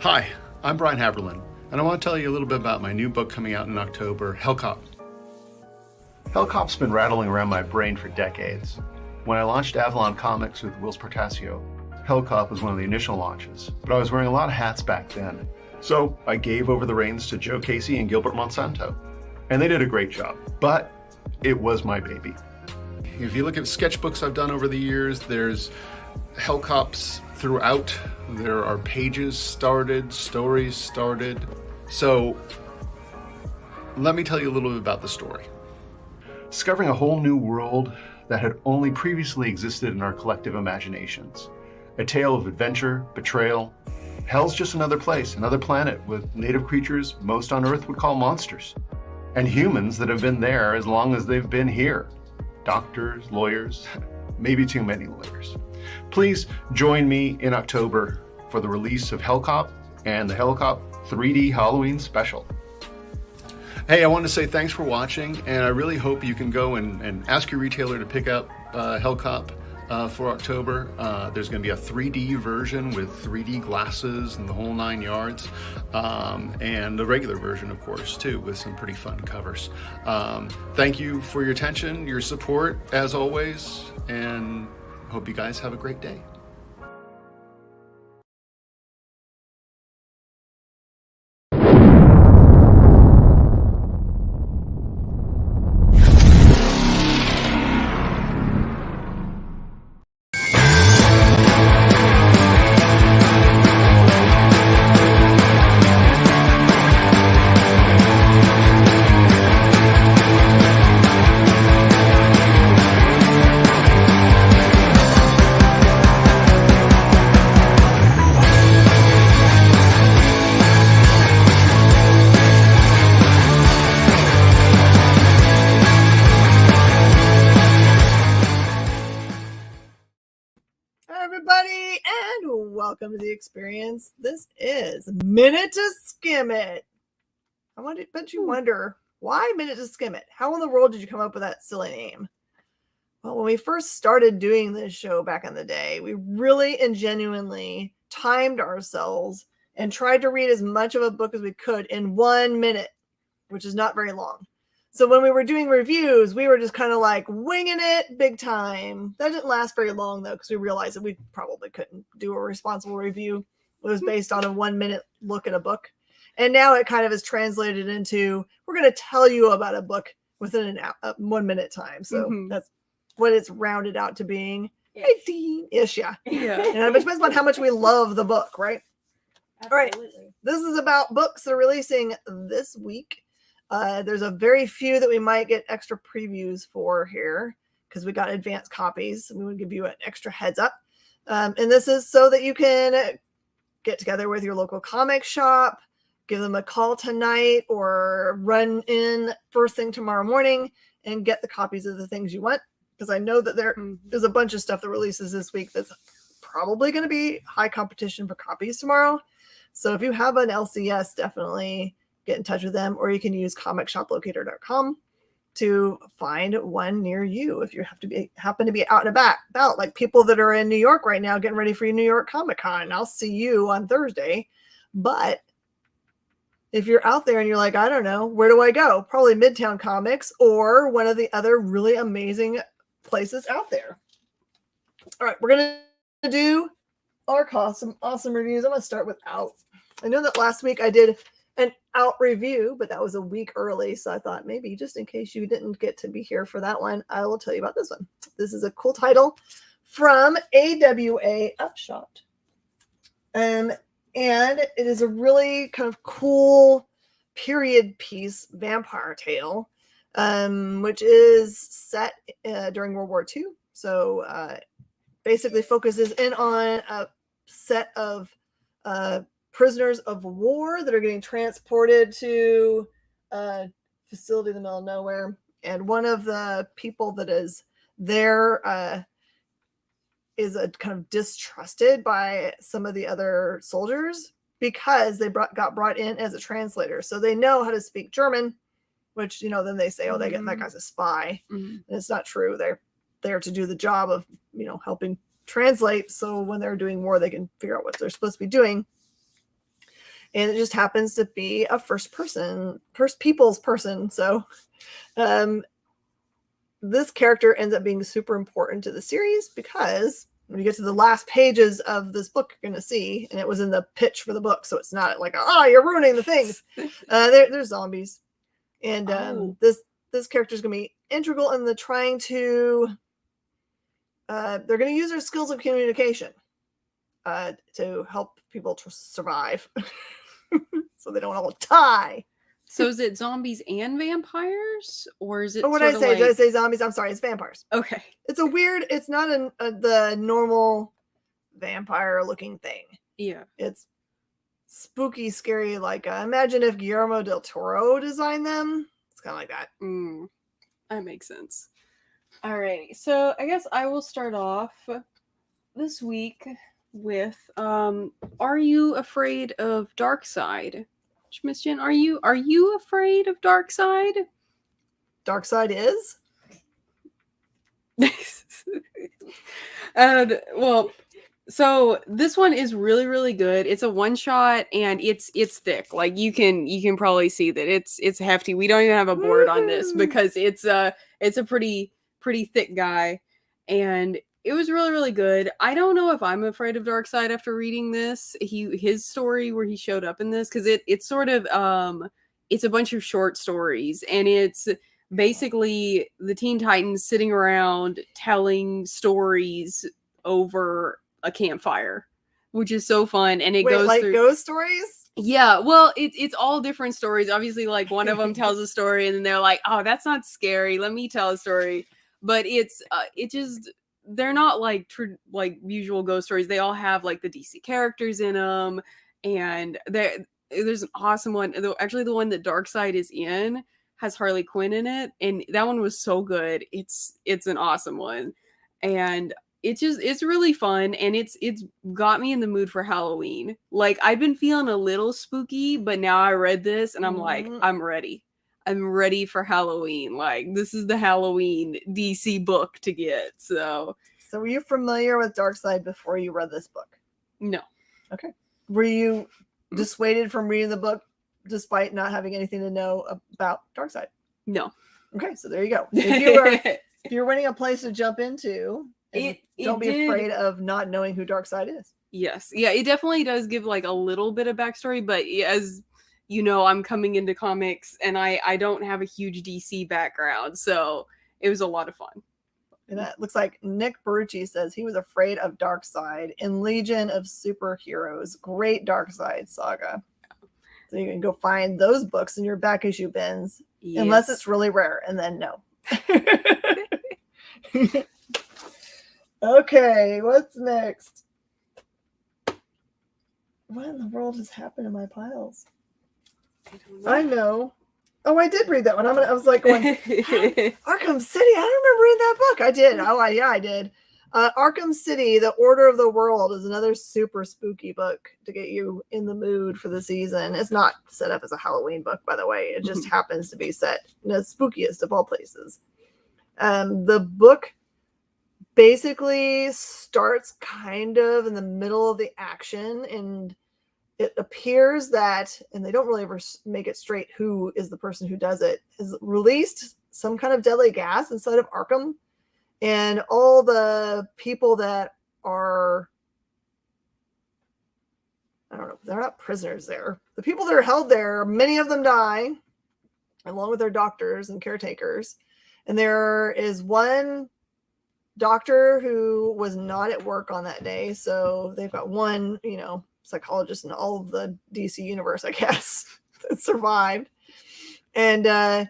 Hi, I'm Brian Haberlin, and I want to tell you a little bit about my new book coming out in October, Hellcop. Hellcop's been rattling around my brain for decades. When I launched Avalon Comics with Whilce Portacio, Hellcop was one of the initial launches, but I was wearing a lot of hats back then. So I gave over the reins to Joe Casey and Gilbert Monsanto, and they did a great job, but it was my baby. If you look at sketchbooks I've done over the years, there's Hellcops throughout. There are pages started, stories started. So let me tell you a little bit about the story. Discovering a whole new world that had only previously existed in our collective imaginations. A tale of adventure, betrayal. Hell's just another place, another planet with native creatures most on Earth would call monsters. And humans that have been there as long as they've been here. Doctors, lawyers, maybe too many lawyers. Please join me in October for the release of Hellcop and the Hellcop 3D Halloween special. Hey, I want to say thanks for watching, and I really hope you can go and ask your retailer to pick up Hellcop for October. There's going to be a 3D version with 3D glasses and the whole 9 yards, and the regular version, of course, too, with some pretty fun covers. Thank you for your attention, your support, as always, and hope you guys have a great day. Everybody, and welcome to the experience. This is Minute to Skim It. I bet you wonder, why Minute to Skim It? How in the world did you come up with that silly name? Well, when we first started doing this show back in the day, we really and genuinely timed ourselves and tried to read as much of a book as we could in 1 minute, which is not very long. So when we were doing reviews, we were just kind of like winging it big time. That didn't last very long, though, because we realized that we probably couldn't do a responsible review. It was based on a 1 minute look at a book. And now it kind of is translated into, we're going to tell you about a book within a 1 minute time. So that's what it's rounded out to being. Ish, yeah. And it depends on how much we love the book, right? Absolutely. All right. This is about books that are releasing this week. There's a very few that we might get extra previews for here because we got advanced copies. We would give you an extra heads up. And this is so that you can get together with your local comic shop, give them a call tonight, or run in first thing tomorrow morning and get the copies of the things you want. Because I know that there is a bunch of stuff that releases this week that's probably going to be high competition for copies tomorrow. So if you have an LCS, definitely get in touch with them, or you can use comicshoplocator.com to find one near you if you happen to be out and about, like people that are in New York right now getting ready for your New York Comic Con. I'll see you on Thursday. But if you're out there and you're like, I don't know, where do I go? Probably Midtown Comics or one of the other really amazing places out there. All right, we're going to do our awesome reviews. I'm going to start with Out. I know that last week I did an Out review, but that was a week early. So I thought maybe just in case you didn't get to be here for that one, I will tell you about this one. This is a cool title from AWA Upshot. And it is a really kind of cool period piece vampire tale, which is set during World War II. So basically focuses in on a set of prisoners of war that are getting transported to a facility in the middle of nowhere. And one of the people that is there is kind of distrusted by some of the other soldiers because they got brought in as a translator. So they know how to speak German, which, then they say, that guy's a spy. And it's not true. They're there to do the job of, helping translate. So when they're doing war, they can figure out what they're supposed to be doing. And it just happens to be a first people's person. So this character ends up being super important to the series because when you get to the last pages of this book, you're going to see, and it was in the pitch for the book. So it's not like, you're ruining the things. There's zombies. And this character is going to be integral in the trying to, they're going to use their skills of communication to help people to survive. So they don't all die. So is it zombies and vampires, or is it? What did I say? Did I say zombies? I'm sorry, it's vampires. Okay. It's not the normal vampire-looking thing. Yeah. It's spooky, scary. Like imagine if Guillermo del Toro designed them. It's kind of like that. That makes sense. All right. So I guess I will start off this week with are you afraid of Darkseid? Miss Jen, are you afraid of Darkseid? Darkseid is? And well, so this one is really, really good. It's a one shot and it's thick. Like you can probably see that it's hefty. We don't even have a board on this because it's a pretty thick guy, and it was really, really good. I don't know if I'm afraid of Darkseid after reading this. His story where he showed up in this, because it's sort of it's a bunch of short stories, and it's basically the Teen Titans sitting around telling stories over a campfire, which is so fun. And it goes like through ghost stories. Yeah, well, it's all different stories. Obviously, like one of them tells a story, and then they're like, "Oh, that's not scary. Let me tell a story." But it just. They're not like usual ghost stories. They all have like the DC characters in them, and there's an awesome one. Actually, the one that Darkseid is in has Harley Quinn in it, and that one was so good. It's an awesome one, and it's really fun, and it's got me in the mood for Halloween. Like I've been feeling a little spooky, but now I read this, and I'm like, I'm ready. I'm ready for Halloween. Like, this is the Halloween DC book to get. So were you familiar with Darkseid before you read this book? No. Okay. Were you dissuaded from reading the book despite not having anything to know about Darkseid? No. Okay, so there you go. If you're wanting a place to jump into, don't be afraid of not knowing who Darkseid is. Yes. Yeah, it definitely does give like a little bit of backstory, but as I'm coming into comics and I don't have a huge DC background, so it was a lot of fun. And that looks like Nick Barucci says he was afraid of Darkseid in Legion of Superheroes. Great Darkseid saga. So you can go find those books in your back issue bins, unless it's really rare, and then no. Okay, what's next? What in the world has happened in my piles? I know. Oh, I did read that one. I was like going, Arkham City. I don't remember reading that book. I did. Oh, yeah, I did. Arkham City, The Order of the World is another super spooky book to get you in the mood for the season. It's not set up as a Halloween book, by the way. It just happens to be set in the spookiest of all places. The book basically starts kind of in the middle of the action, and it appears that, and they don't really ever make it straight who is the person who does it, has released some kind of deadly gas inside of Arkham, and all the people that are, I don't know, they're not prisoners there. The people that are held there, many of them die, along with their doctors and caretakers. And there is one doctor who was not at work on that day, so they've got one, psychologist in all of the DC universe, I guess, that survived. And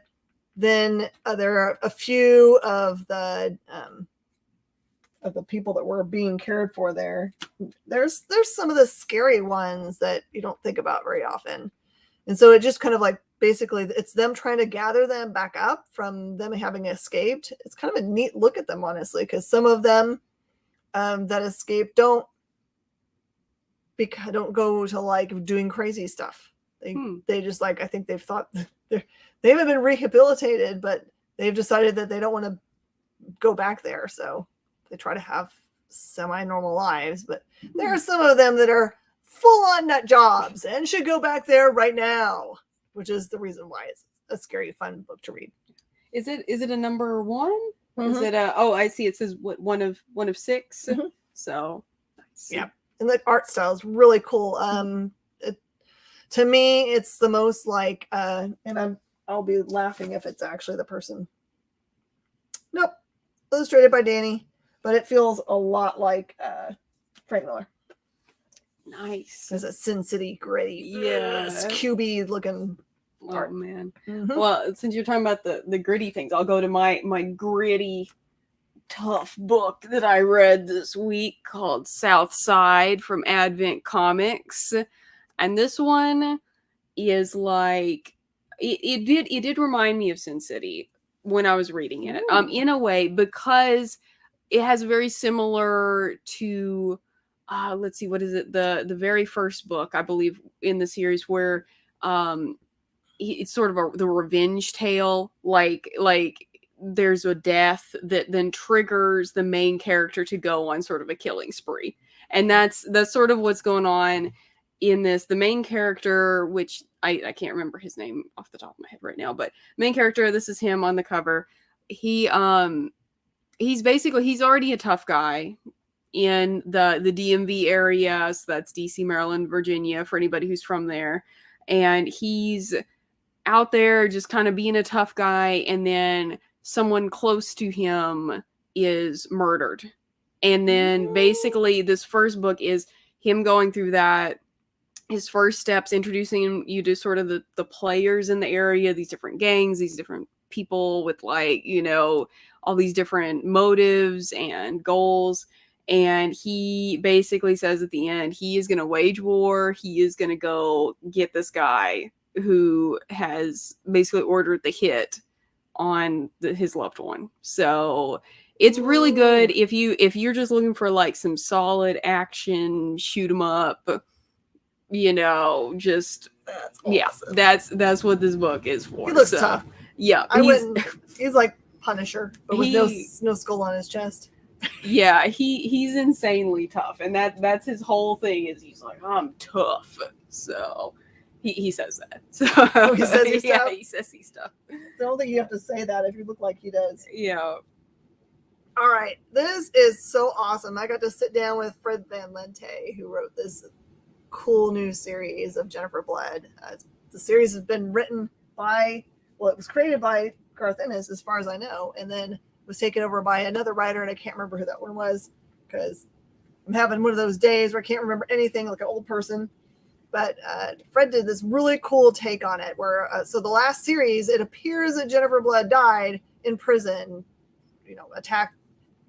then there are a few of the people that were being cared for there. There's some of the scary ones that you don't think about very often. And so it just kind of like, basically it's them trying to gather them back up from them having escaped. It's kind of a neat look at them, honestly, because some of them that escape don't go to like doing crazy stuff. They just like, I think they've thought they haven't been rehabilitated, but they've decided that they don't want to go back there. So they try to have semi-normal lives, but there are some of them that are full-on nut jobs and should go back there right now, which is the reason why it's a scary, fun book to read. Is it a number one? Mm-hmm. Is it I see. It says one of 6. Mm-hmm. So nice. Yeah. And the art style is really cool. To me, it's the most like, and I'll be laughing if it's actually the person. Nope. Illustrated by Danny, but it feels a lot like Frank Miller. Nice. There's a Sin City gritty, cubey looking art. Oh man. Mm-hmm. Well, since you're talking about the gritty things, I'll go to my gritty, tough book that I read this week called South Side from Advent Comics. And this one is like, it did remind me of Sin City when I was reading it. In a way, because it has very similar to let's see, what is it? The very first book, I believe, in the series where it's sort of the revenge tale, like there's a death that then triggers the main character to go on sort of a killing spree. And that's sort of what's going on in this. The main character, which I can't remember his name off the top of my head right now, but main character, this is him on the cover. He's already a tough guy in the DMV area. So that's DC, Maryland, Virginia, for anybody who's from there. And he's out there just kind of being a tough guy. And then someone close to him is murdered. And then basically this first book is him going through that, his first steps, introducing you to sort of the players in the area, these different gangs, these different people with like, all these different motives and goals. And he basically says at the end, he is going to wage war. He is going to go get this guy who has basically ordered the hit on his loved one. So it's really good if you're just looking for like some solid action, shoot 'em up, just that's awesome. Yeah, that's what this book is for. He looks tough. Yeah, he's like Punisher, but with no skull on his chest. Yeah, he's insanely tough, and that's his whole thing. Is he's like, I'm tough. So he says that. So he says he's tough. Yeah, he says he's tough. I don't think you have to say that if you look like he does. Yeah. All right, this is so awesome. I got to sit down with Fred Van Lente, who wrote this cool new series of Jennifer Blood. The series has been written it was created by Garth Ennis, as far as I know, and then was taken over by another writer, and I can't remember who that one was because I'm having one of those days where I can't remember anything, like an old person. But Fred did this really cool take on it where, so the last series, it appears that Jennifer Blood died in prison, attacked.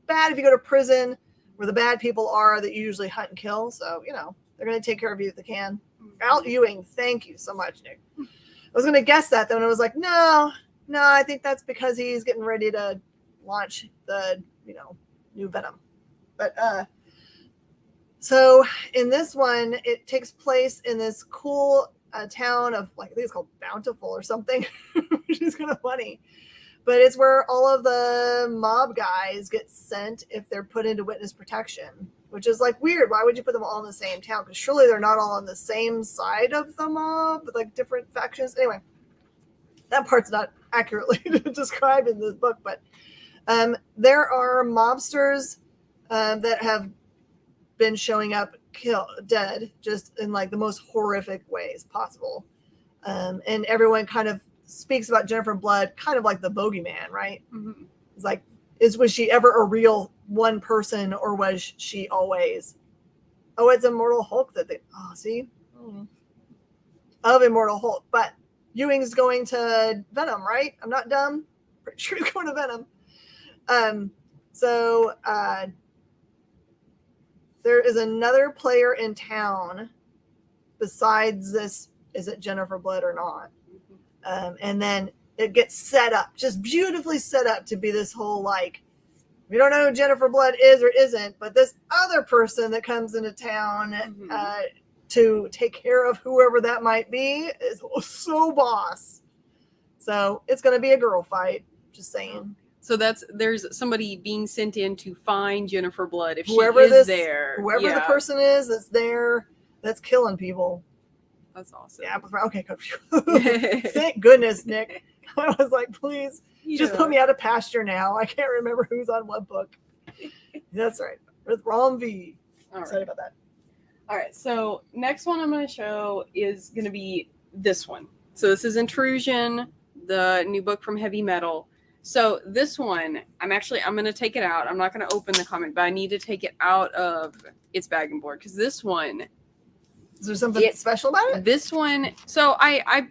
Bad if you go to prison, where the bad people are that you usually hunt and kill. So, they're going to take care of you if they can. Al Ewing, thank you so much, Nick. I was going to guess that, then I was like, no, I think that's because he's getting ready to launch the, new Venom. But, so in this one, it takes place in this cool town of, like, I think it's called Bountiful or something, which is kind of funny. But it's where all of the mob guys get sent if they're put into witness protection, which is like weird. Why would you put them all in the same town? Because surely they're not all on the same side of the mob, but like different factions. Anyway, that part's not accurately described in this book, but there are mobsters that have been showing up dead, just in like the most horrific ways possible. And everyone kind of speaks about Jennifer Blood kind of like the bogeyman, right? Mm-hmm. It's like, was she ever a real one person, or was she always, it's Immortal Hulk that of Immortal Hulk. But Ewing's going to Venom, right? I'm not dumb. Pretty sure he's going to Venom. So there is another player in town besides this. Is it Jennifer Blood or not? And then it gets set up, just beautifully set up to be this whole, like, we don't know who Jennifer Blood is or isn't, but this other person that comes into town to take care of whoever that might be is so boss. So it's going to be a girl fight, just saying. So there's somebody being sent in to find Jennifer Blood if whoever she is there. Whoever the person is that's there, that's killing people. That's awesome. Yeah. Okay. Thank goodness, Nick. I was like, please, just put me out of pasture now. I can't remember who's on what book. That's right. With Rom V. Sorry about that. All right. So next one I'm going to show is going to be this one. So this is Intrusion, the new book from Heavy Metal. So this one, I'm going to take it out. I'm not going to open the comic, but I need to take it out of its bag and board because this one. Is there something special about it? This one, so I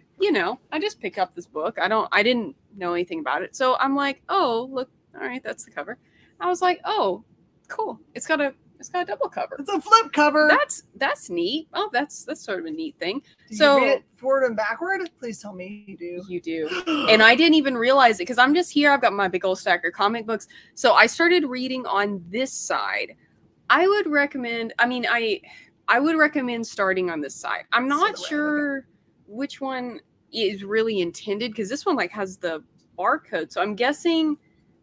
just picked up this book. I didn't know anything about it. So I'm like, oh, look, all right, that's the cover. I was like, oh, cool. It's got a double cover. It's a flip cover. That's neat. Oh, that's sort of a neat thing. Do you read it forward and backward? Please tell me you do. You do. And I didn't even realize it because I'm just here. I've got my big old stack of comic books. So I started reading on this side. I would recommend starting on this side. I'm not sure which one is really intended because this one like has the barcode. So I'm guessing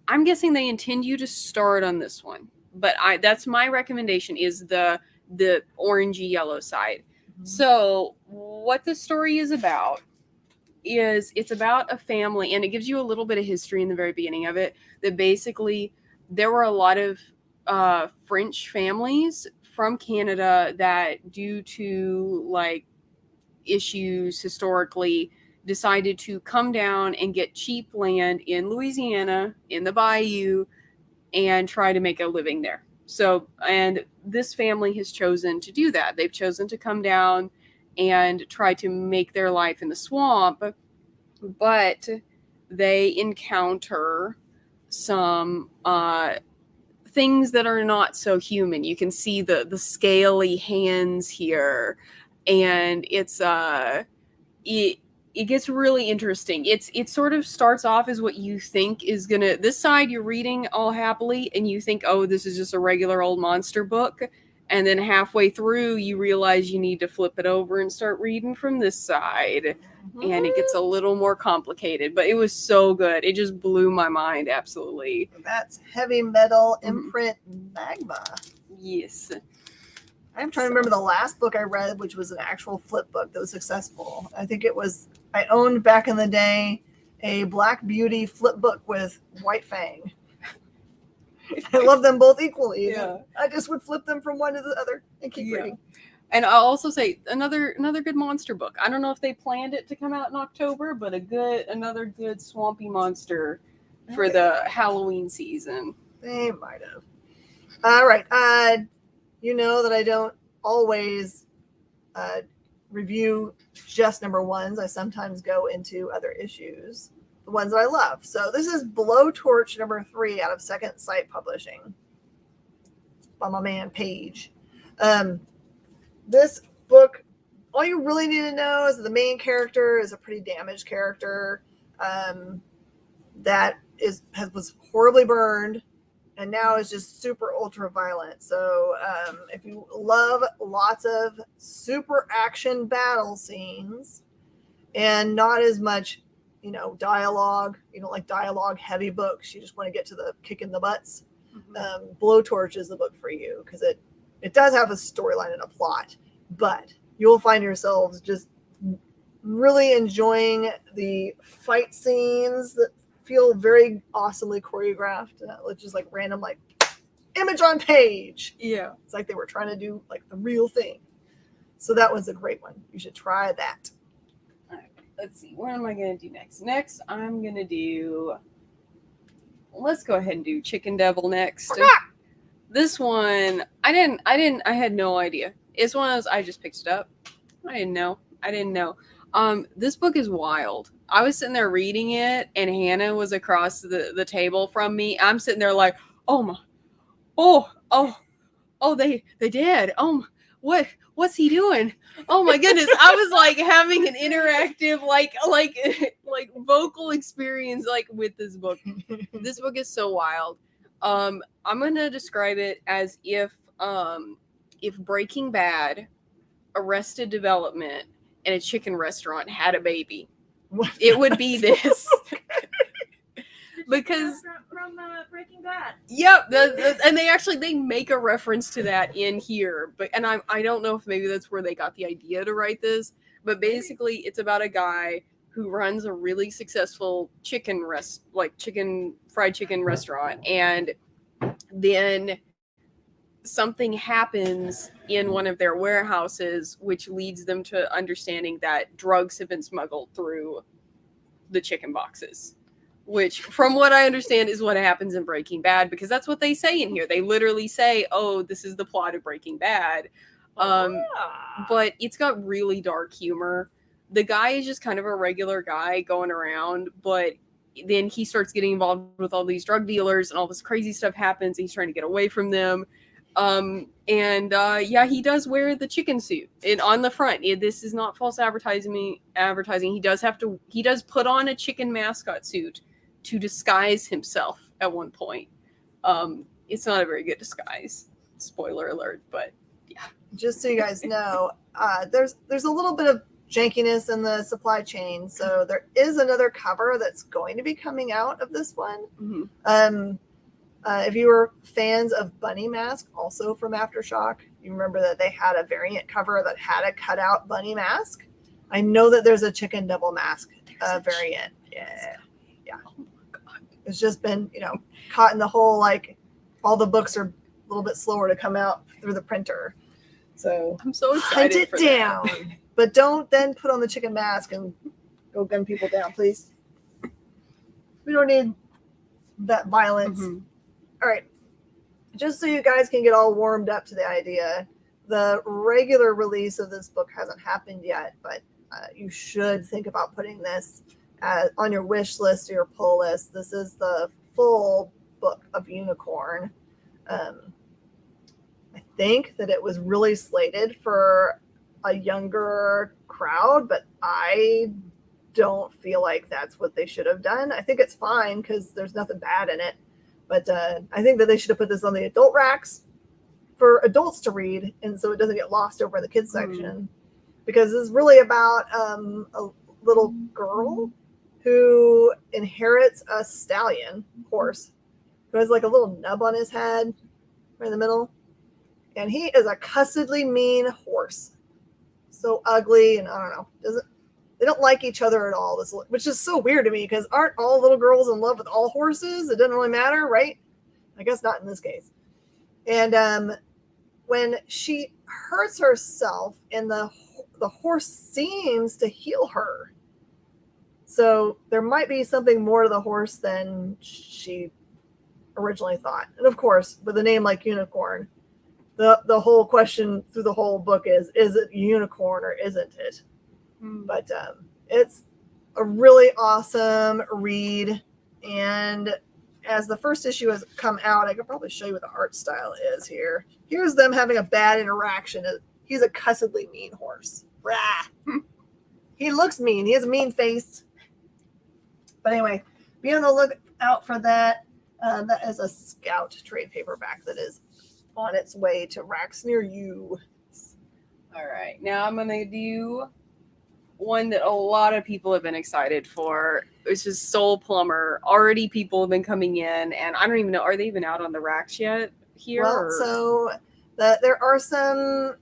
they intend you to start on this one. But that's my recommendation is the orangey yellow side. Mm-hmm. So what the story is about is it's about a family, and it gives you a little bit of history in the very beginning of it, that basically there were a lot of French families from Canada that, due to like issues historically, decided to come down and get cheap land in Louisiana in the bayou and try to make a living there. So, and this family has chosen to do that. They've chosen to come down and try to make their life in the swamp, but they encounter some things that are not so human. You can see the scaly hands here, and it gets really interesting. It sort of starts off as what you think is gonna, this side you're reading all happily and you think, oh, this is just a regular old monster book, and then halfway through you realize you need to flip it over and start reading from this side. Mm-hmm. And it gets a little more complicated, but it was so good. It just blew my mind. Absolutely. That's Heavy Metal imprint Magma. Yes. I'm trying to remember the last book I read, which was an actual flip book that was successful. I think I owned back in the day a Black Beauty flip book with White Fang. I love them both equally. Yeah. I just would flip them from one to the other and keep reading. And I'll also say another good monster book. I don't know if they planned it to come out in October, but another good swampy monster for the Halloween season. They might have. All right. You know that I don't always review just number ones. I sometimes go into other issues, the ones that I love. So this is Blowtorch number 3 out of Second Sight Publishing. by my man Paige. This book, all you really need to know is that the main character is a pretty damaged character that was horribly burned and now is just super ultra violent. So if you love lots of super action battle scenes and not as much, dialogue, you don't like dialogue heavy books, you just want to get to the kicking the butts, Blowtorch is the book for you, because it does have a storyline and a plot, but you'll find yourselves just really enjoying the fight scenes that feel very awesomely choreographed, just like random like image on page. Yeah, it's like they were trying to do like the real thing. So that was a great one. You should try that. All right, let's see, what am I gonna do next? I'm gonna do, let's go ahead and do Chicken Devil next. This one I had no idea. It's one of those, I just picked it up. I didn't know. This book is wild. I was sitting there reading it, and Hannah was across the table from me. I'm sitting there like, they did. What's he doing? Oh my goodness. I was like having an interactive, like vocal experience, like with this book. This book is so wild. I'm gonna describe it as if Breaking Bad, Arrested Development, and a chicken restaurant had a baby. It would be this. Because from Breaking Bad. Yep, and they make a reference to that in here, but I don't know if maybe that's where they got the idea to write this, but basically it's about a guy who runs a really successful fried chicken restaurant, and then something happens in one of their warehouses which leads them to understanding that drugs have been smuggled through the chicken boxes, which from what I understand is what happens in Breaking Bad, because that's what they say in here. They literally say, oh, this is the plot of Breaking Bad. But it's got really dark humor. The guy is just kind of a regular guy going around, but then he starts getting involved with all these drug dealers and all this crazy stuff happens, and he's trying to get away from them. He does wear the chicken suit on the front. This is not false advertising. He does put on a chicken mascot suit to disguise himself at one point. It's not a very good disguise. Spoiler alert, but yeah. Just so you guys know, there's a little bit of jankiness in the supply chain. So there is another cover that's going to be coming out of this one. Mm-hmm. If you were fans of Bunny Mask, also from Aftershock, you remember that they had a variant cover that had a cutout bunny mask. I know that there's a Chicken Devil Mask variant. Yeah. Oh my God. It's just been, caught in the hole, like all the books are a little bit slower to come out through the printer. So I'm so excited. Hunt it down. But don't then put on the chicken mask and go gun people down, please. We don't need that violence. Mm-hmm. All right. Just so you guys can get all warmed up to the idea, the regular release of this book hasn't happened yet, but you should think about putting this on your wish list or your pull list. This is the full book of Unicorn. I think that it was really slated for a younger crowd, but I don't feel like that's what they should have done. I think it's fine because there's nothing bad in it. But I think that they should have put this on the adult racks for adults to read, and so it doesn't get lost over in the kids section. Because this is really about a little girl who inherits a stallion horse who has like a little nub on his head right in the middle. And he is a cussedly mean horse. So ugly, and I don't know. They don't like each other at all, which is so weird to me, because aren't all little girls in love with all horses? It doesn't really matter, right? I guess not in this case. And when she hurts herself, and the horse seems to heal her. So there might be something more to the horse than she originally thought. And of course, with a name like Unicorn, the whole question through the whole book is it unicorn or isn't it? But it's a really awesome read, and as the first issue has come out, I could probably show you what the art style is here. Here's them having a bad interaction. He's a cussedly mean horse. Rah. He looks mean. He has a mean face. But anyway, be on the lookout for that. That is a Scout trade paperback that is on its way to racks near you. All right, now I'm gonna do one that a lot of people have been excited for, which is Soul Plumber. Already people have been coming in, and I don't even know, are they even out on the racks yet here? Well, so there are some.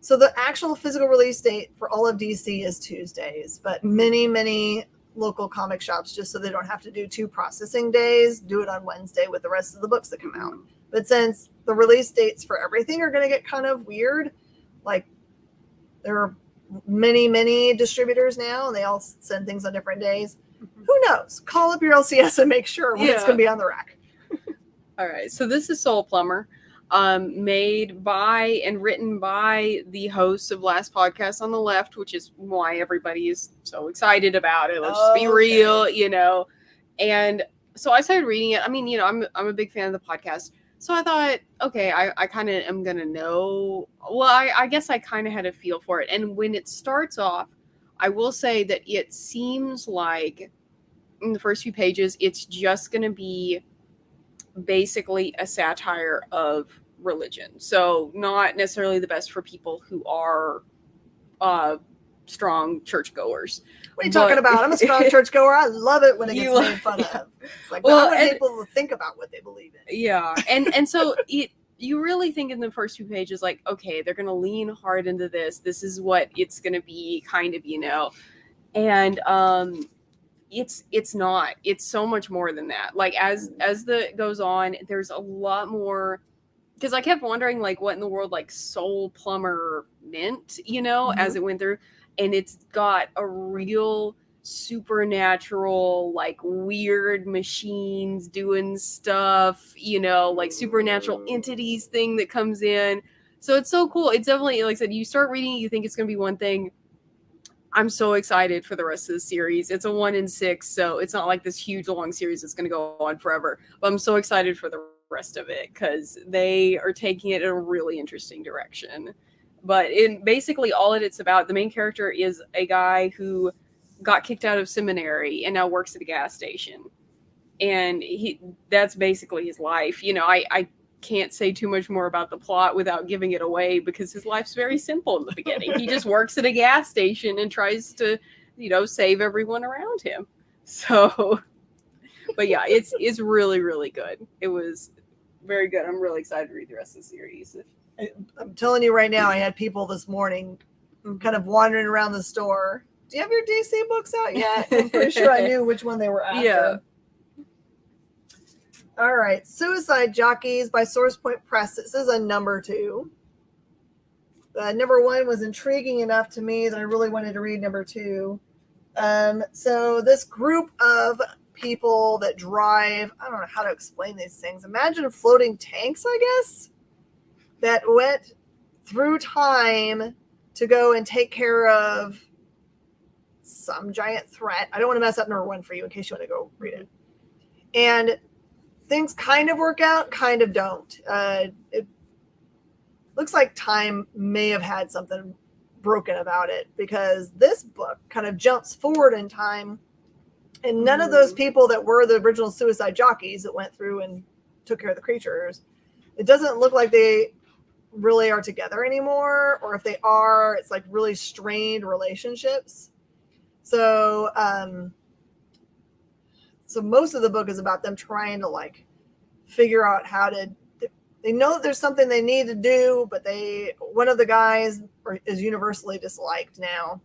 So the actual physical release date for all of DC is Tuesdays, but many local comic shops, just so they don't have to do 2 processing days, do it on Wednesday with the rest of the books that come out. But since the release dates for everything are going to get kind of weird, like there are many distributors now, and they all send things on different days. Who knows? Call up your LCS and make sure when it's going to be on the rack. All right, so this is Soul Plumber, made by and written by the hosts of Last Podcast on the Left, which is why everybody is so excited about it. Let's just be real, you know. And so I started reading it. I mean, you know, I'm a big fan of the podcast. So I thought, okay, I kind of am going to know. Well, I guess I kind of had a feel for it. And when it starts off, I will say that it seems like in the first few pages, it's just going to be basically a satire of religion. So not necessarily the best for people who are strong churchgoers. What are you talking about? I'm a strong churchgoer. I love it when it gets made fun of. It's like, well, I want people to think about what they believe in. Yeah. And so you really think in the first few pages, like, okay, they're going to lean hard into this. This is what it's going to be, kind of, you know. And it's not. It's so much more than that. Like, as the goes on, there's a lot more, because I kept wondering, like, what in the world, like, Soul Plumber meant, you know, as it went through. And it's got a real supernatural, like, weird machines doing stuff, you know, like supernatural entities thing that comes in. So it's so cool. It's definitely, like I said, you start reading, you think it's going to be one thing. I'm so excited for the rest of the series. It's a 1 in 6, so it's not like this huge long series that's going to go on forever. But I'm so excited for the rest of it because they are taking it in a really interesting direction. But in basically all it's about, the main character is a guy who got kicked out of seminary and now works at a gas station. And that's basically his life. You know, I can't say too much more about the plot without giving it away because his life's very simple in the beginning. He just works at a gas station and tries to, you know, save everyone around him. So, but yeah, it's really, really good. It was very good. I'm really excited to read the rest of the series. I'm telling you right now, I had people this morning kind of wandering around the store. Do you have your DC books out yet? I'm pretty sure I knew which one they were after. Yeah. All right. Suicide Jockeys by Source Point Press. This is a number 2. Number 1 was intriguing enough to me that I really wanted to read number 2. So this group of people that drive, I don't know how to explain these things. Imagine floating tanks, I guess, that went through time to go and take care of some giant threat. I don't want to mess up number 1 for you in case you want to go read it. And things kind of work out, kind of don't. It looks like time may have had something broken about it because this book kind of jumps forward in time, and none of those people that were the original suicide jockeys that went through and took care of the creatures, it doesn't look like they really are together anymore, or if they are, it's like really strained relationships. So most of the book is about them trying to like figure out how to, they know that there's something they need to do, but one of the guys is universally disliked now.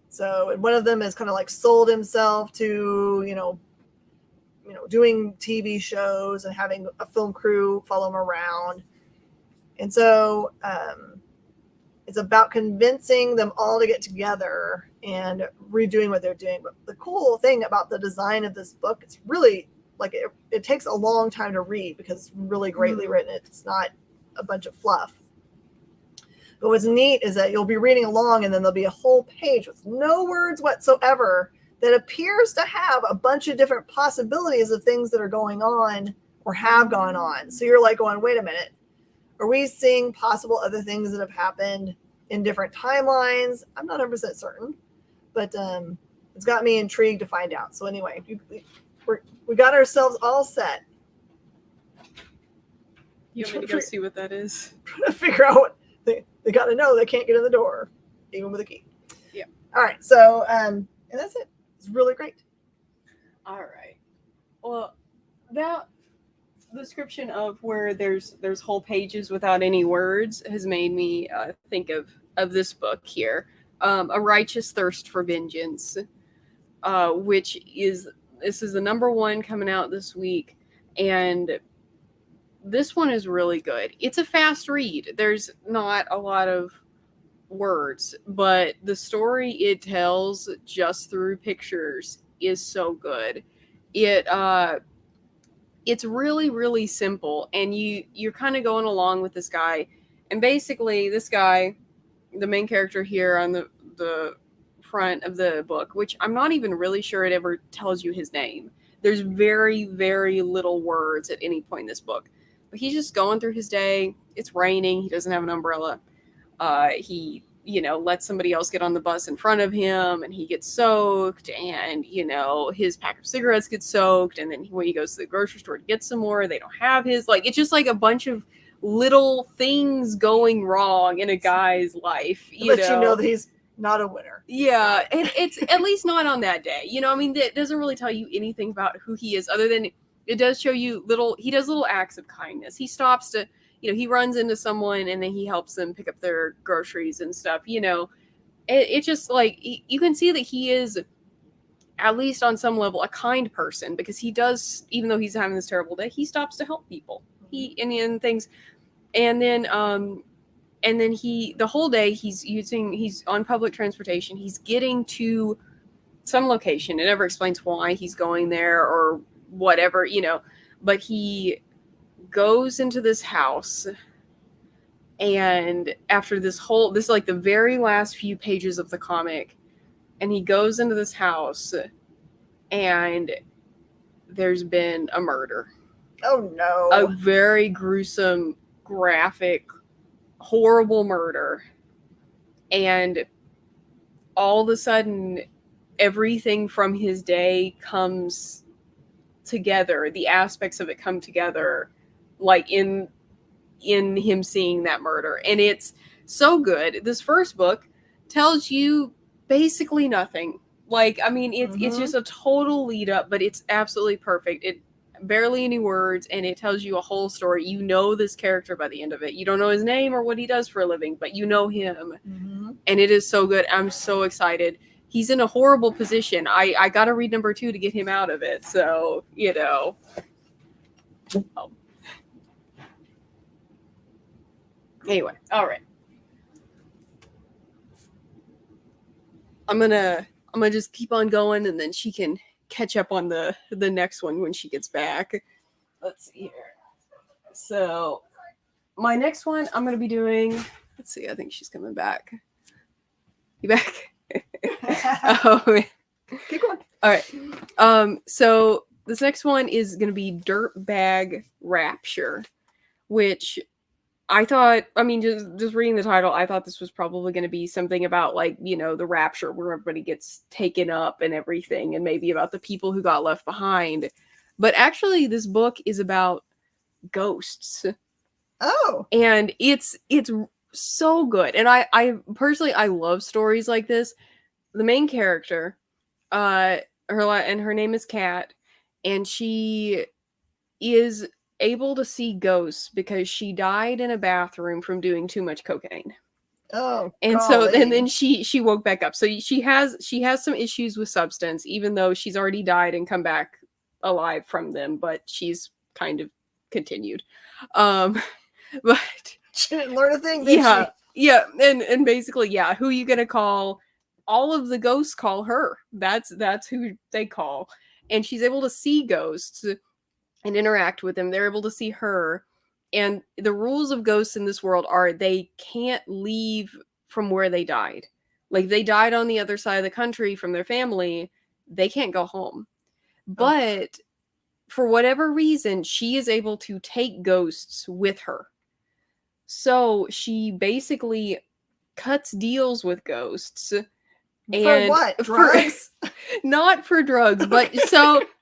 So one of them has kind of like sold himself to, you know, doing TV shows and having a film crew follow him around. And so it's about convincing them all to get together and redoing what they're doing. But the cool thing about the design of this book, it's really like it takes a long time to read because it's really greatly written. It's not a bunch of fluff. But what's neat is that you'll be reading along and then there'll be a whole page with no words whatsoever that appears to have a bunch of different possibilities of things that are going on or have gone on. So you're like going, wait a minute, are we seeing possible other things that have happened in different timelines? I'm not 100% certain, but it's got me intrigued to find out. So anyway, we got ourselves all set. You want me to go see what that is? Figure out what they got to know. They can't get in the door, even with a key. Yeah. All right. So, and that's it. It's really great. All right. Well, that description of where there's whole pages without any words has made me think of this book here, A Righteous Thirst for Vengeance, which is the #1 coming out this week, and this one is really good. It's a fast read. There's not a lot of words, but the story it tells just through pictures is so good. It's really, really simple, and you're kind of going along with this guy, and basically this guy, the main character here on the front of the book, which I'm not even really sure it ever tells you his name. There's very, very little words at any point in this book. But he's just going through his day. It's raining. He doesn't have an umbrella. He, lets somebody else get on the bus in front of him, and he gets soaked, and, his pack of cigarettes gets soaked. And then when he goes to the grocery store to get some more, they don't have his. Like, it's just like a bunch of little things going wrong in a guy's life. You know that he's not a winner. Yeah, and it's at least not on that day. That doesn't really tell you anything about who he is, other than it does show you he does little acts of kindness. He stops to, he runs into someone and then he helps them pick up their groceries and stuff. It's just like, you can see that he is, at least on some level, a kind person, because he does, even though he's having this terrible day, he stops to help people. And things. And then the whole day he's on public transportation. He's getting to some location. It never explains why he's going there or whatever, but he goes into this house, and after this is like the very last few pages of the comic, and he goes into this house and there's been a murder. Oh no. A very gruesome, graphic, horrible murder. And all of a sudden everything from his day comes together. The aspects of it come together, like in him seeing that murder. And it's so good. This first book tells you basically nothing. Like, I mean, it's just a total lead up, but it's absolutely perfect. It barely any words, and it tells you a whole story. You know this character by the end of it. You don't know his name or what he does for a living, but you know him. And it is so good. I'm so excited. He's in a horrible position. I got to read #2 to get him out of it. So, Oh. Anyway, all right. I'm gonna just keep on going, and then she can catch up on the next one when she gets back. Let's see here. So, my next one I'm gonna be doing. Let's see. I think she's coming back. You back? Oh, keep going. All right. So this next one is going to be Dirtbag Rapture, which I thought, I mean, just reading the title, I thought this was probably going to be something about, like, the rapture where everybody gets taken up and everything, and maybe about the people who got left behind. But actually, this book is about ghosts. Oh. And it's so good. And I personally, I love stories like this. The main character, her name is Kat, and she is able to see ghosts because she died in a bathroom from doing too much cocaine. Oh, and golly. so and then she woke back up. So she has some issues with substance, even though she's already died and come back alive from them, but she's kind of continued. But she didn't learn a thing, did she? Yeah, and basically, yeah, who are you gonna call? All of the ghosts call her. That's who they call. And she's able to see ghosts and interact with them. They're able to see her. And the rules of ghosts in this world are they can't leave from where they died. Like, they died on the other side of the country from their family. they can't go home. But for whatever reason, she is able to take ghosts with her. So she basically cuts deals with ghosts. For what? Drugs? Not for drugs, but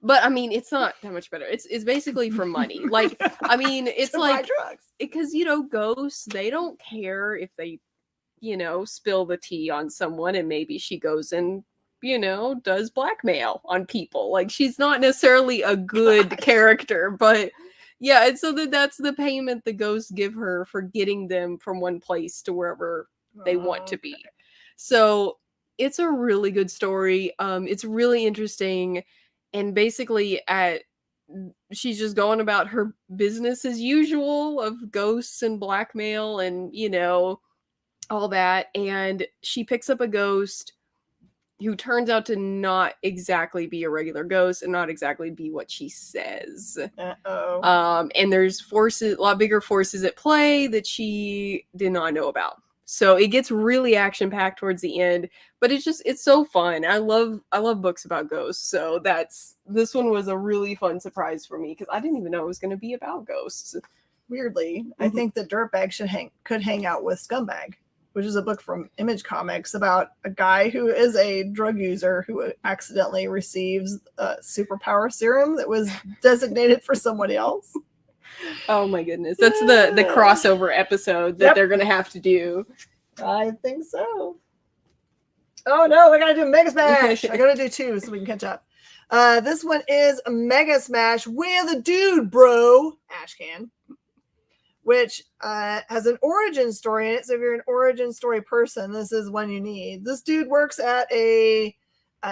but I mean, it's not that much better. It's basically for money. Like, I mean, it's To like buy drugs. because ghosts, they don't care if they spill the tea on someone, and maybe she goes and does blackmail on people. Like, she's not necessarily a good character, but yeah, and so that's the payment the ghosts give her for getting them from one place to wherever they want to be. So it's a really good story. It's really interesting, and basically she's just going about her business as usual of ghosts and blackmail and all that, and she picks up a ghost who turns out to not exactly be a regular ghost and not exactly be what she says. And there's a lot bigger forces at play that she did not know about. So it gets really action packed towards the end, but it's so fun. I love books about ghosts. So this one was a really fun surprise for me because I didn't even know it was going to be about ghosts. Weirdly, I think that Dirtbag could hang out with Scumbag, which is a book from Image Comics about a guy who is a drug user who accidentally receives a superpower serum that was designated for somebody else. Oh my goodness. That's the crossover episode that they're going to have to do. I think so. Oh no, we got to do Mega Smash. I got to do 2 so we can catch up. This one is Mega Smash with a dude, bro. Ashcan. Which has an origin story in it. So if you're an origin story person, this is one you need. This dude works at a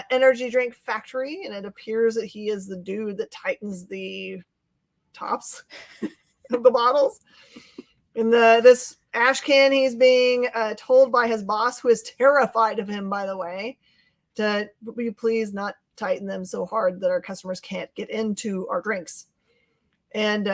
energy drink factory, and it appears that he is the dude that tightens the tops of the bottles. In this ash can, he's being told by his boss, who is terrified of him, by the way, to will you please not tighten them so hard that our customers can't get into our drinks. And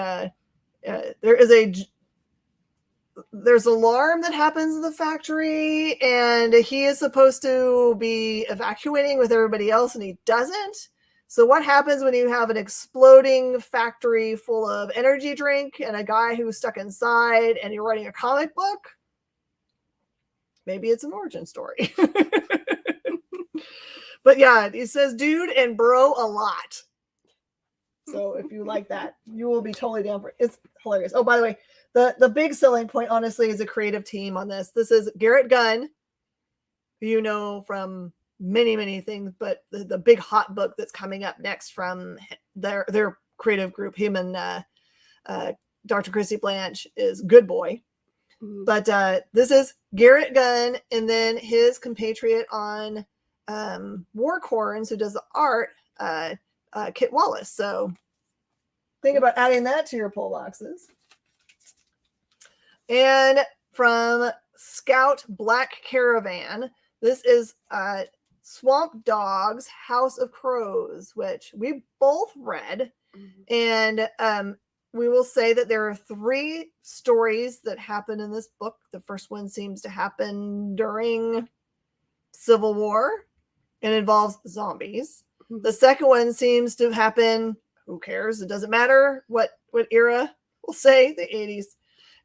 there's alarm that happens in the factory, and he is supposed to be evacuating with everybody else, and he doesn't. So what happens when you have an exploding factory full of energy drink and a guy who's stuck inside, and you're writing a comic book? Maybe it's an origin story. But yeah, he says dude and bro a lot. So if you like that, you will be totally down for it. It's hilarious. Oh, by the way, the big selling point, honestly, is a creative team on this. This is Garrett Gunn, who you know from many, many things, but the big hot book that's coming up next from their creative group, him and Dr. Chrissy Blanche, is Good Boy. Mm-hmm. But this is Garrett Gunn, and then his compatriot on Warcorns, who does the art, Kit Wallace. So think about adding that to your pull boxes. And from Scout Black Caravan, this is Swamp Dog's House of Crows, which we both read. Mm-hmm. And we will say that there are 3 stories that happen in this book. The first one seems to happen during Civil War and involves zombies. Mm-hmm. The second one seems to happen, who cares? It doesn't matter what era, we'll say, the 80s.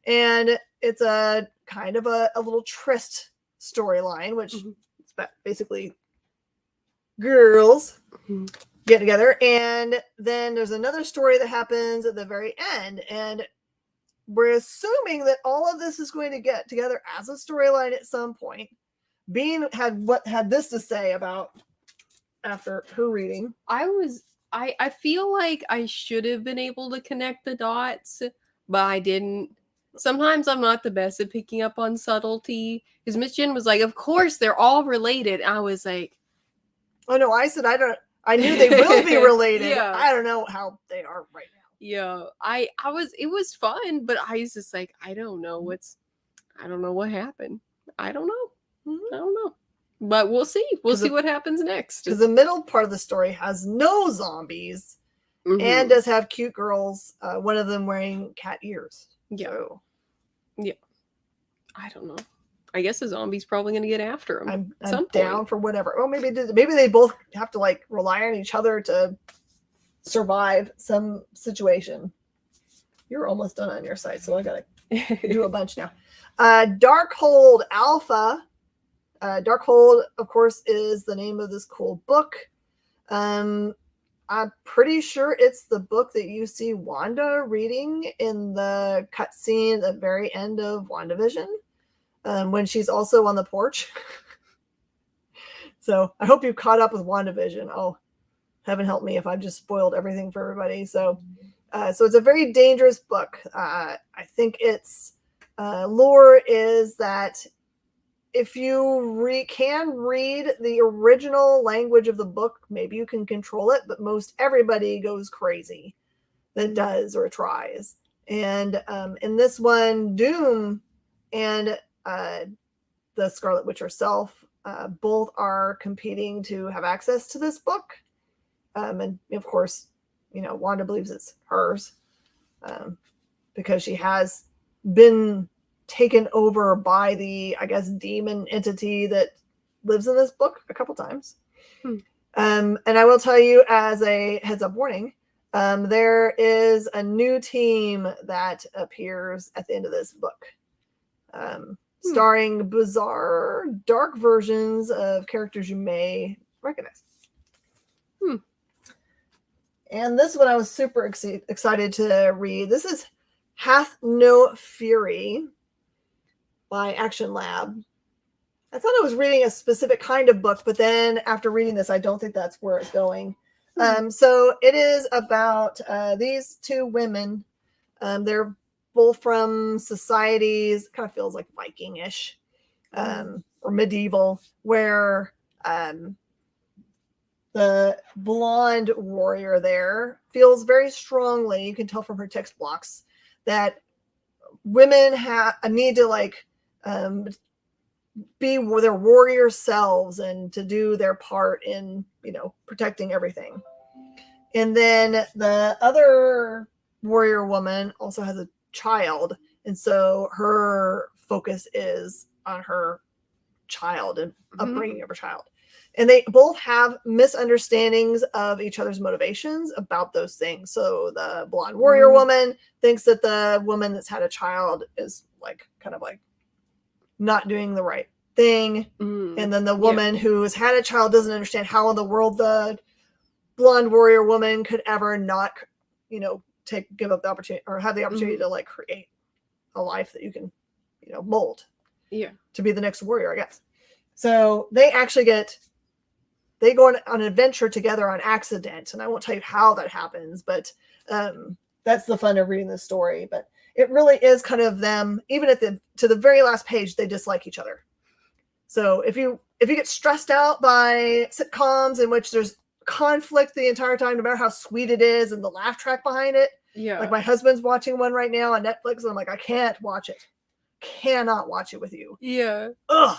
And it's a kind of a little tryst storyline, which mm-hmm. is basically girls get together. And then there's another story that happens at the very end. And we're assuming that all of this is going to get together as a storyline at some point. Bean had this to say about after her reading. I feel like I should have been able to connect the dots, but I didn't. Sometimes I'm not the best at picking up on subtlety, because Miss Jen was like, of course they're all related. And I was like, oh no, I said I knew they will be related. Yeah. I don't know how they are right now. Yeah, it was fun, but I was just like, I don't know what happened. I don't know. Mm-hmm. I don't know. But we'll see. We'll see what happens next. Because the middle part of the story has no zombies, mm-hmm. and does have cute girls, one of them wearing cat ears. Yeah. So. Yeah. I don't know. I guess a zombie's probably going to get after him. I'm some down point. for whatever. Well, maybe they both have to like rely on each other to survive some situation. You're almost done on your side, so I gotta do a bunch now. Darkhold Alpha. Darkhold, of course, is the name of this cool book. I'm pretty sure it's the book that you see Wanda reading in the cutscene at the very end of WandaVision, when she's also on the porch. So I hope you caught up with WandaVision. Oh, heaven help me if I've just spoiled everything for everybody. So it's a very dangerous book. I think its lore is that if you can read the original language of the book, maybe you can control it, but most everybody goes crazy that does or tries. And in this one, Doom and the Scarlet Witch herself both are competing to have access to this book. And of course, Wanda believes it's hers because she has been taken over by the, I guess, demon entity that lives in this book a couple times. And I will tell you, as a heads up warning, there is a new team that appears at the end of this book, starring bizarre, dark versions of characters you may recognize. And this one I was super excited to read. This is Hath No Fury by Action Lab. I thought I was reading a specific kind of book, but then after reading this, I don't think that's where it's going. So it is about these two women. They're both from societies, kind of feels like Viking-ish, or medieval, where the blonde warrior there feels very strongly, you can tell from her text blocks, that women have a need to like be their warrior selves and to do their part in, protecting everything. And then the other warrior woman also has a child, and so her focus is on her child and upbringing of her child. And they both have misunderstandings of each other's motivations about those things. So the blonde warrior woman thinks that the woman that's had a child is like kind of like not doing the right thing. And then the woman who has had a child doesn't understand how in the world the blonde warrior woman could ever not, give up the opportunity or have the opportunity to like create a life that you can, mold. Yeah. To be the next warrior, I guess. So they actually they go on an adventure together on accident. And I won't tell you how that happens, but that's the fun of reading this story. But it really is kind of them, even to the very last page, they dislike each other. So if you get stressed out by sitcoms in which there's conflict the entire time, no matter how sweet it is and the laugh track behind it. Yeah. Like my husband's watching one right now on Netflix, and I'm like, I can't watch it. Cannot watch it with you. Yeah. Ugh.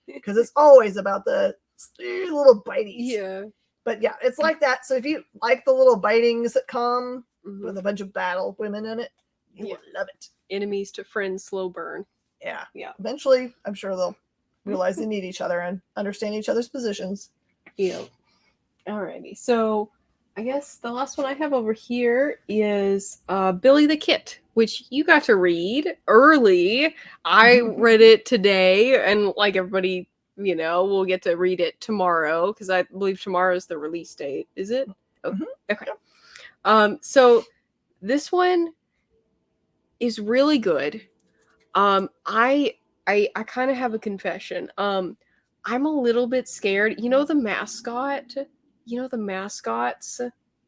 Because it's always about the little biting. Yeah. But yeah, it's like that. So if you like the little biting sitcom with a bunch of battle women in it, you will love it. Enemies to friends, slow burn. Yeah. Yeah. Eventually, I'm sure they'll realize they need each other and understand each other's positions. Yeah. Alrighty. So I guess the last one I have over here is Billy the Kit, which you got to read early. I read it today, and like everybody, we'll get to read it tomorrow because I believe tomorrow is the release date. Is it? Oh, okay. So this one is really good. I kind of have a confession. I'm a little bit scared. The mascot. The mascots,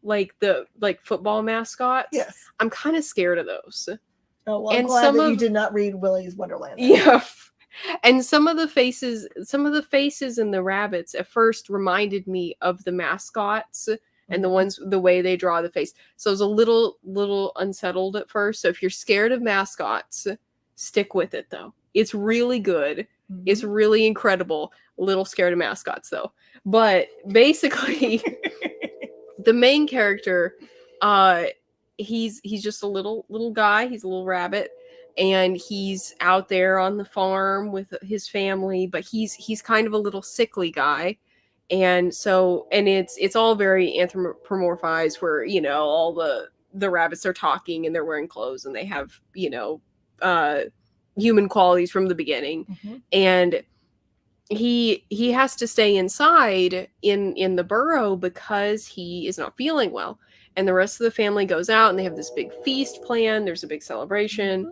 like the football mascots. Yes. I'm kind of scared of those. Oh, well, I'm glad that you did not read Willy's Wonderland. Then. Yeah. And some of the faces and the rabbits at first reminded me of the mascots and the way they draw the face. So I was a little unsettled at first. So if you're scared of mascots, stick with it though. It's really good. It's really incredible. A little scared of mascots though. But basically the main character, he's just a little guy, he's a little rabbit, and he's out there on the farm with his family, but he's kind of a little sickly guy. And so, and it's all very anthropomorphized, where all the rabbits are talking and they're wearing clothes and they have uh human qualities from the beginning. And he has to stay inside in the burrow because he is not feeling well, and the rest of the family goes out and they have this big feast planned. There's a big celebration.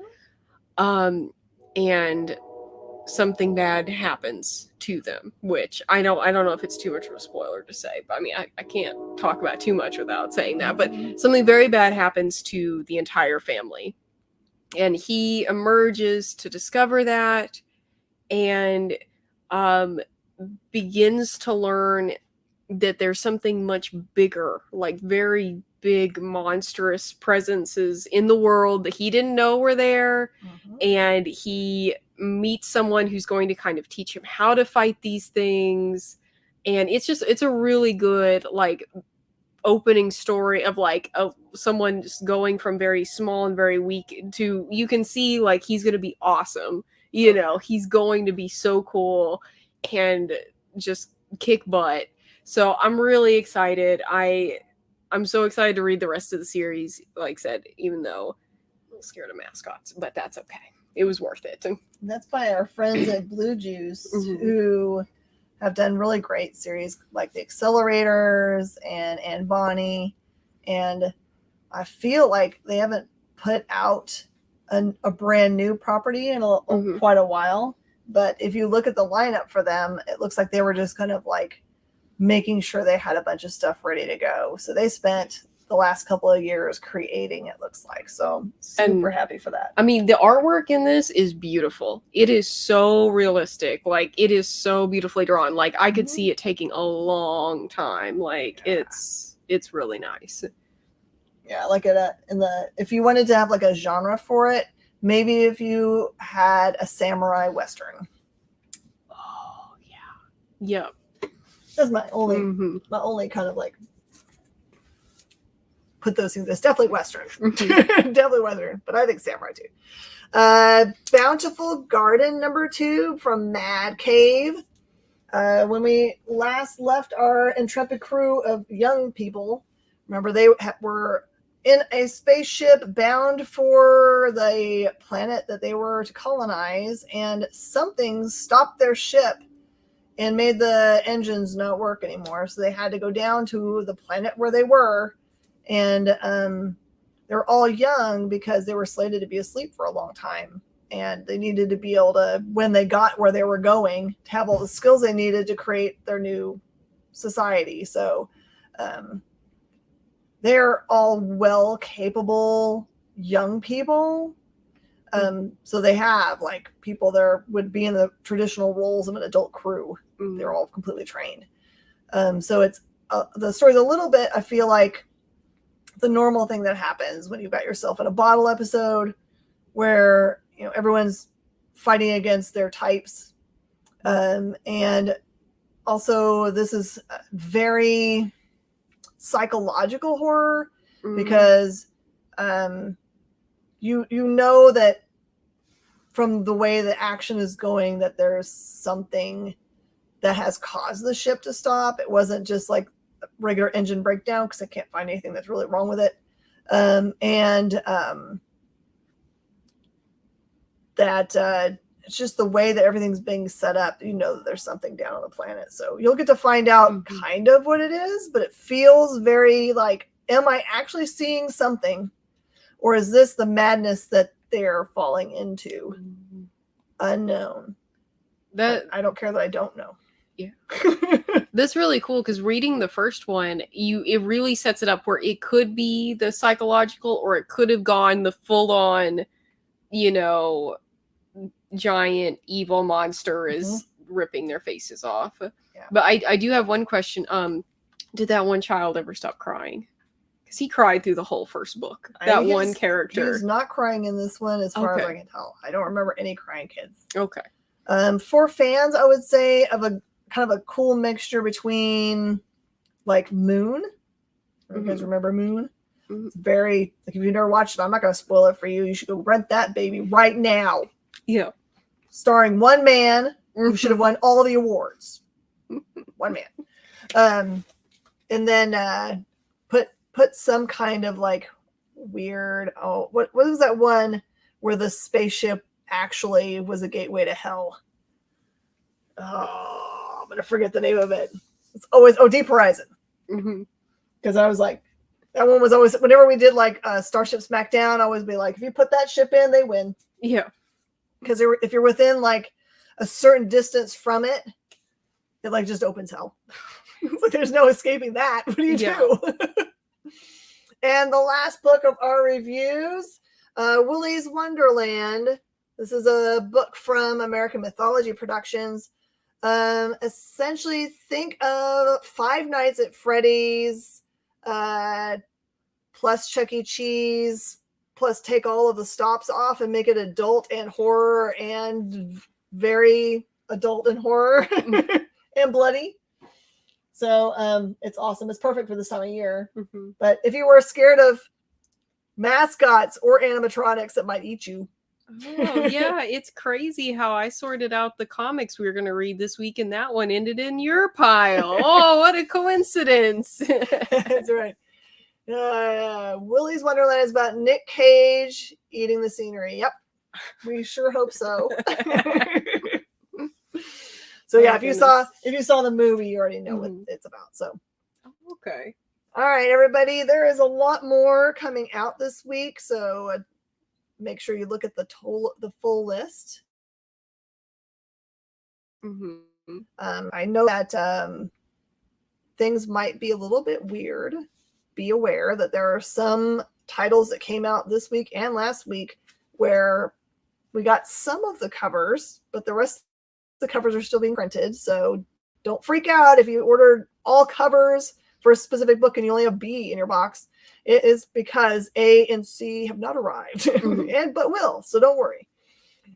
And something bad happens to them, which I don't know if it's too much of a spoiler to say, but I mean, I can't talk about too much without saying that, but something very bad happens to the entire family, and he emerges to discover that, and begins to learn that there's something much bigger, like very big monstrous presences in the world that he didn't know were there. And he meets someone who's going to kind of teach him how to fight these things. And it's a really good, like, opening story of someone just going from very small and very weak to, you can see, like, he's going to be awesome. He's going to be so cool and just kick butt. So I'm really excited. I'm so excited to read the rest of the series. Like I said, even though I'm a little scared of mascots, but that's okay. It was worth it. That's by our friends at Blue Juice, who have done really great series like The Accelerators and Bonnie. And I feel like they haven't put out a brand new property in quite a while. But if you look at the lineup for them, it looks like they were just kind of like making sure they had a bunch of stuff ready to go. So they spent the last couple of years creating, it looks like. So super happy for that. I mean, the artwork in this is beautiful. It is so realistic. Like, it is so beautifully drawn. Like, I could see it taking a long time. Like, it's really nice. Yeah, like if you wanted to have like a genre for it, maybe if you had a samurai western. Oh yeah. Yep. That's my only kind of like put those things. It's definitely western. Definitely western, but I think samurai too. Bountiful Garden #2 from Mad Cave. When we last left our intrepid crew of young people, remember they were in a spaceship bound for the planet that they were to colonize, and something stopped their ship and made the engines not work anymore. So they had to go down to the planet where they were, and they're all young because they were slated to be asleep for a long time, and they needed to be able to, when they got where they were going, to have all the skills they needed to create their new society. So they're all well capable young people. So they have like people there would be in the traditional roles of an adult crew. They're all completely trained. So it's the story's a little bit, I feel like, the normal thing that happens when you've got yourself in a bottle episode where everyone's fighting against their types. And also this is very psychological horror, because you know that from the way the action is going that there's something that has caused the ship to stop. It wasn't just like a regular engine breakdown, because I can't find anything that's really wrong with it. It's just the way that everything's being set up. That there's something down on the planet. So you'll get to find out kind of what it is, but it feels very like, am I actually seeing something? Or is this the madness that they're falling into? Unknown. That I don't care that I don't know. Yeah. That's really cool, because reading the first one, it really sets it up where it could be the psychological, or it could have gone the full on, giant evil monster is ripping their faces off. Yeah. But I do have one question. Did that one child ever stop crying? Because he cried through the whole first book. That one character. He's not crying in this one, as far as I can tell. I don't remember any crying kids. Okay. For fans, I would say of a kind of a cool mixture between like Moon. You guys remember Moon? It's very, like, if you've never watched it, I'm not going to spoil it for you. You should go rent that baby right now. Yeah. Starring one man who should have won all the awards. One man. And then put some kind of like weird, what was that one where the spaceship actually was a gateway to hell? Oh, I'm going to forget the name of it. It's always, Deep Horizon. Because I was like, that one was always, whenever we did like Starship Smackdown, I always be like, if you put that ship in, they win. Yeah. Because if you're within like a certain distance from it, it like just opens hell. But there's no escaping that. What do you do? And the last book of our reviews, Willy's Wonderland. This is a book from American Mythology Productions. Essentially, think of Five Nights at Freddy's, plus Chuck E. Cheese, plus take all of the stops off and make it adult and horror and very adult and horror and bloody. So it's awesome. It's perfect for this time of year. But if you were scared of mascots or animatronics that might eat you. Oh, yeah, it's crazy how I sorted out the comics we were going to read this week, and that one ended in your pile. Oh, what a coincidence. That's right. Willy's Wonderland is about Nick Cage eating the scenery. Yep. We sure hope so. So yeah, if you saw the movie, you already know what it's about. So okay. All right, everybody. There is a lot more coming out this week, so make sure you look at the full list. I know that things might be a little bit weird. Be aware that there are some titles that came out this week and last week where we got some of the covers, but the rest of the covers are still being printed. So don't freak out if you ordered all covers for a specific book and you only have B in your box. It is because A and C have not arrived, but will. So don't worry.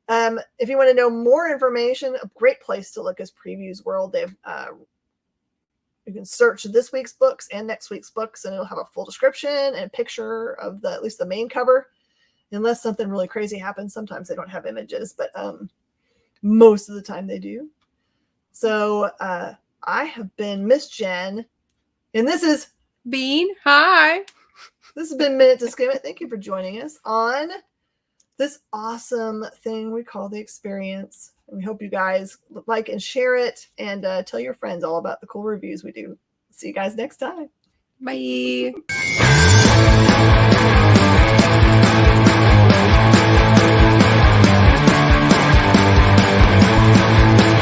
If you want to know more information, a great place to look is Previews World. They've you can search this week's books and next week's books, and it'll have a full description and a picture of at least the main cover. Unless something really crazy happens, sometimes they don't have images, but most of the time they do. So I have been Miss Jen, and this is Bean. Hi. This has been Minute to Skim It. Thank you for joining us on this awesome thing we call the experience. And we hope you guys like and share it, and tell your friends all about the cool reviews we do. See you guys next time. Bye.